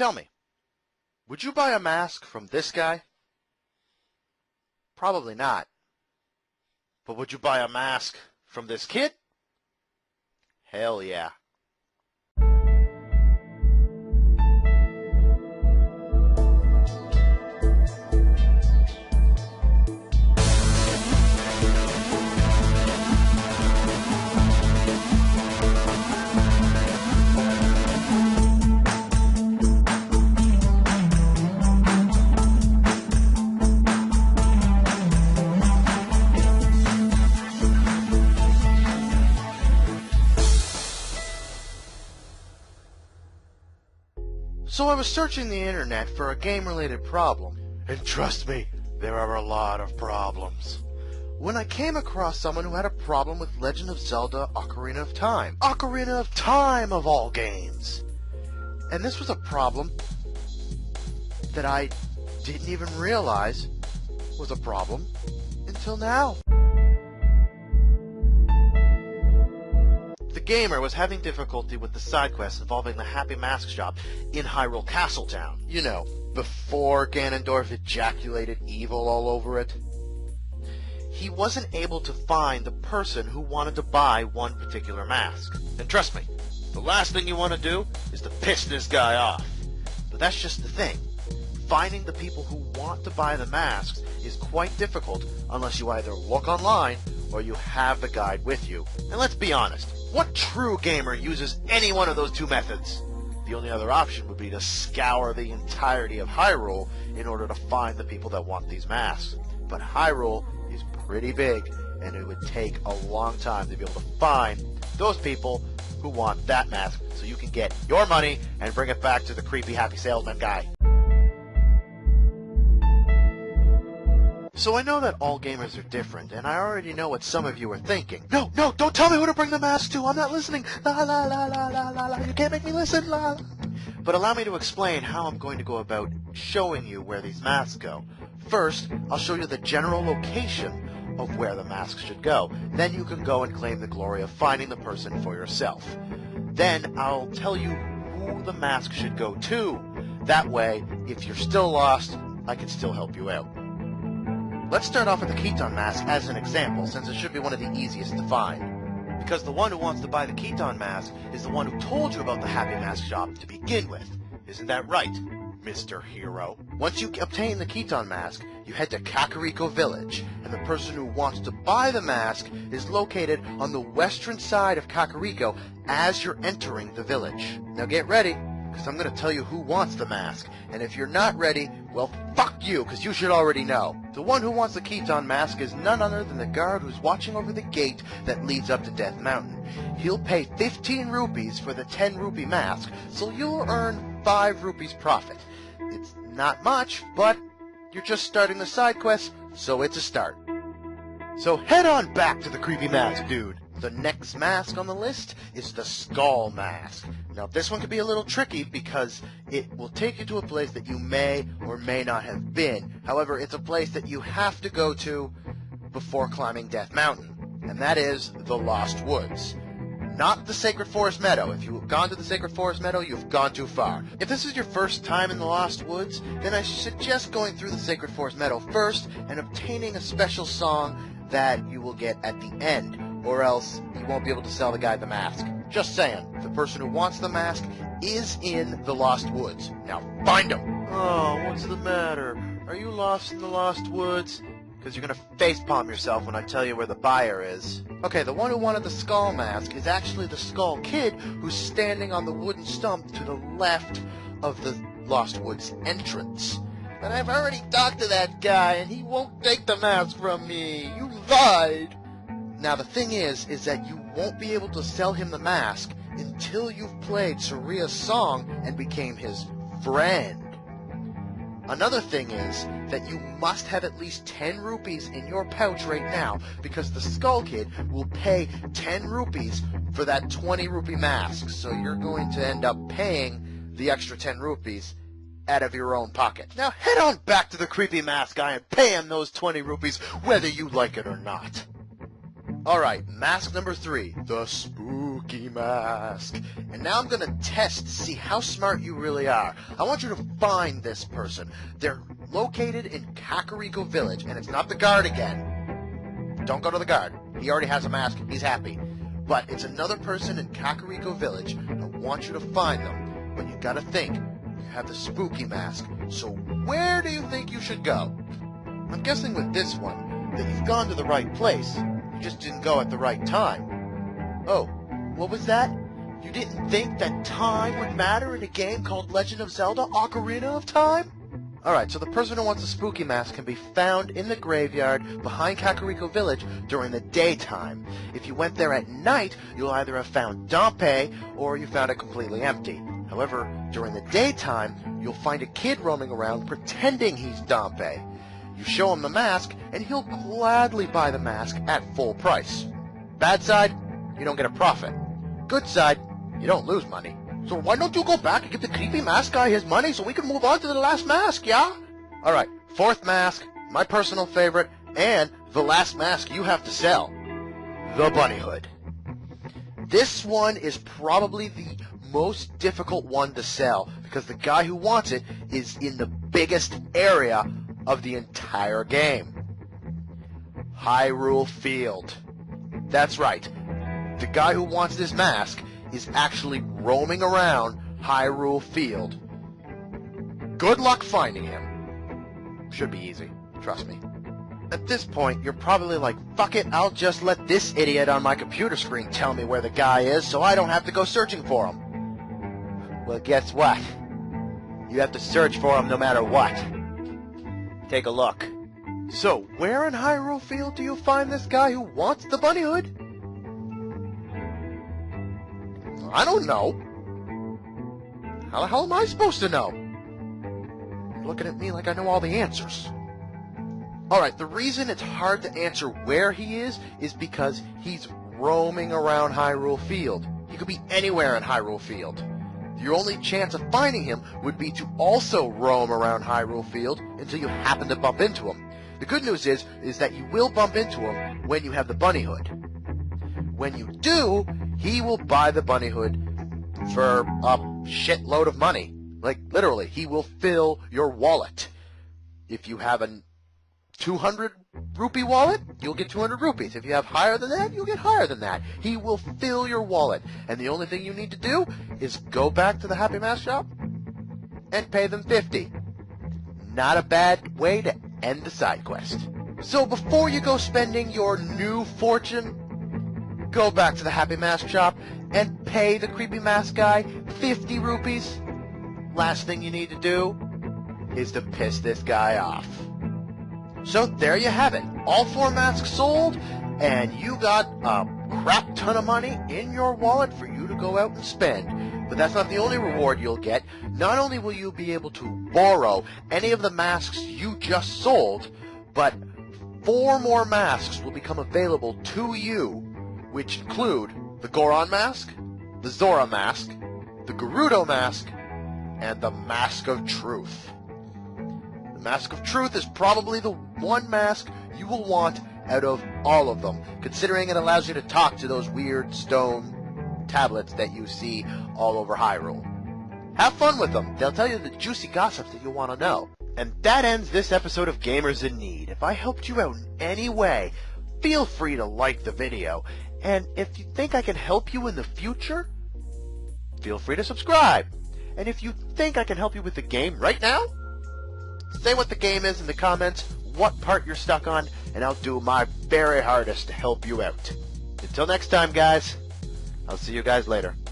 tell me, would you buy a mask from this guy? Probably not. But would you buy a mask from this kid? Hell yeah. So I was searching the internet for a game-related problem. And trust me, there are a lot of problems. When I came across someone who had a problem with Legend of Zelda Ocarina of Time. Ocarina of Time of all games! And this was a problem that I didn't even realize was a problem until now. The gamer was having difficulty with the side quest involving the Happy Mask shop in Hyrule Castletown. You know, before Ganondorf ejaculated evil all over it. He wasn't able to find the person who wanted to buy one particular mask. And trust me, the last thing you want to do is to piss this guy off. But that's just the thing. Finding the people who want to buy the masks is quite difficult unless you either look online or you have the guide with you. And let's be honest, what true gamer uses any one of those two methods? The only other option would be to scour the entirety of Hyrule in order to find the people that want these masks. But Hyrule is pretty big, and it would take a long time to be able to find those people who want that mask so you can get your money and bring it back to the creepy happy salesman guy. So I know that all gamers are different, and I already know what some of you are thinking. No, don't tell me who to bring the mask to, I'm not listening. La la la la la la la, you can't make me listen, la. But allow me to explain how I'm going to go about showing you where these masks go. First, I'll show you the general location of where the masks should go. Then you can go and claim the glory of finding the person for yourself. Then I'll tell you who the mask should go to. That way, if you're still lost, I can still help you out. Let's start off with the Keaton mask as an example, since it should be one of the easiest to find. Because the one who wants to buy the Keaton mask is the one who told you about the Happy Mask shop to begin with. Isn't that right, Mr. Hero? Once you obtain the Keaton mask, you head to Kakariko Village, and the person who wants to buy the mask is located on the western side of Kakariko as you're entering the village. Now get ready, because I'm going to tell you who wants the mask, and if you're not ready, well, fuck you, because you should already know. The one who wants the Keaton mask is none other than the guard who's watching over the gate that leads up to Death Mountain. He'll pay 15 rupees for the 10 rupee mask, so you'll earn 5 rupees profit. It's not much, but you're just starting the side quest, so it's a start. So head on back to the creepy mask, dude. The next mask on the list is the Skull Mask. Now this one could be a little tricky because it will take you to a place that you may or may not have been. However, it's a place that you have to go to before climbing Death Mountain, and that is the Lost Woods. Not the Sacred Forest Meadow. If you've gone to the Sacred Forest Meadow, you've gone too far. If this is your first time in the Lost Woods, then I suggest going through the Sacred Forest Meadow first and obtaining a special song that you will get at the end, or else you won't be able to sell the guy the mask. Just saying, the person who wants the mask is in the Lost Woods. Now find him! Oh, what's the matter? Are you lost in the Lost Woods? Because you're going to facepalm yourself when I tell you where the buyer is. Okay, the one who wanted the Skull Mask is actually the Skull Kid who's standing on the wooden stump to the left of the Lost Woods entrance. But I've already talked to that guy, and he won't take the mask from me. You lied! Now the thing is that you won't be able to sell him the mask until you've played Saria's song and became his friend. Another thing is that you must have at least 10 rupees in your pouch right now, because the Skull Kid will pay 10 rupees for that 20 rupee mask, so you're going to end up paying the extra 10 rupees out of your own pocket. Now head on back to the creepy mask guy and pay him those 20 rupees whether you like it or not. Alright, mask number 3, the spooky mask. And now I'm gonna test to see how smart you really are. I want you to find this person. They're located in Kakariko Village, and it's not the guard again. Don't go to the guard. He already has a mask, he's happy. But it's another person in Kakariko Village. I want you to find them. But you gotta think, you have the spooky mask. So where do you think you should go? I'm guessing with this one, that you've gone to the right place. You just didn't go at the right time. Oh, what was that? You didn't think that time would matter in a game called Legend of Zelda Ocarina of Time? Alright, so the person who wants a spooky mask can be found in the graveyard behind Kakariko Village during the daytime. If you went there at night, you'll either have found Dompe, or you found it completely empty. However, during the daytime, you'll find a kid roaming around pretending he's Dompe. You show him the mask, and he'll gladly buy the mask at full price. Bad side, you don't get a profit. Good side, you don't lose money. So why don't you go back and give the creepy mask guy his money so we can move on to the last mask, yeah? Alright, 4th mask, my personal favorite, and the last mask you have to sell. The Bunny Hood. This one is probably the most difficult one to sell because the guy who wants it is in the biggest area of the entire game. Hyrule Field. That's right. The guy who wants this mask is actually roaming around Hyrule Field. Good luck finding him. Should be easy, trust me. At this point, you're probably like, fuck it, I'll just let this idiot on my computer screen tell me where the guy is so I don't have to go searching for him. Well, guess what? You have to search for him no matter what. Take a look. So, where in Hyrule Field do you find this guy who wants the Bunny Hood? I don't know. How the hell am I supposed to know? You're looking at me like I know all the answers. Alright, the reason it's hard to answer where he is because he's roaming around Hyrule Field. He could be anywhere in Hyrule Field. Your only chance of finding him would be to also roam around Hyrule Field until you happen to bump into him. The good news is that you will bump into him when you have the Bunny Hood. When you do, he will buy the Bunny Hood for a shitload of money. Like, literally, he will fill your wallet. If you have a 200 rupee wallet, you'll get 200 rupees. If you have higher than that, you'll get higher than that. He will fill your wallet. And the only thing you need to do is go back to the Happy Mask shop and pay them 50. Not a bad way to end the side quest. So before you go spending your new fortune, go back to the Happy Mask shop and pay the creepy mask guy 50 rupees. Last thing you need to do is to piss this guy off. So there you have it. All 4 masks sold, and you got a crap ton of money in your wallet for you to go out and spend. But that's not the only reward you'll get. Not only will you be able to borrow any of the masks you just sold, but 4 more masks will become available to you, which include the Goron mask, the Zora mask, the Gerudo mask, and the Mask of Truth. The Mask of Truth is probably the one mask you will want out of all of them, considering it allows you to talk to those weird stone tablets that you see all over Hyrule. Have fun with them. They'll tell you the juicy gossip that you want to know. And that ends this episode of Gamers in Need. If I helped you out in any way, feel free to like the video. And if you think I can help you in the future, feel free to subscribe. And if you think I can help you with the game right now, say what the game is in the comments, what part you're stuck on, and I'll do my very hardest to help you out. Until next time, guys, I'll see you guys later.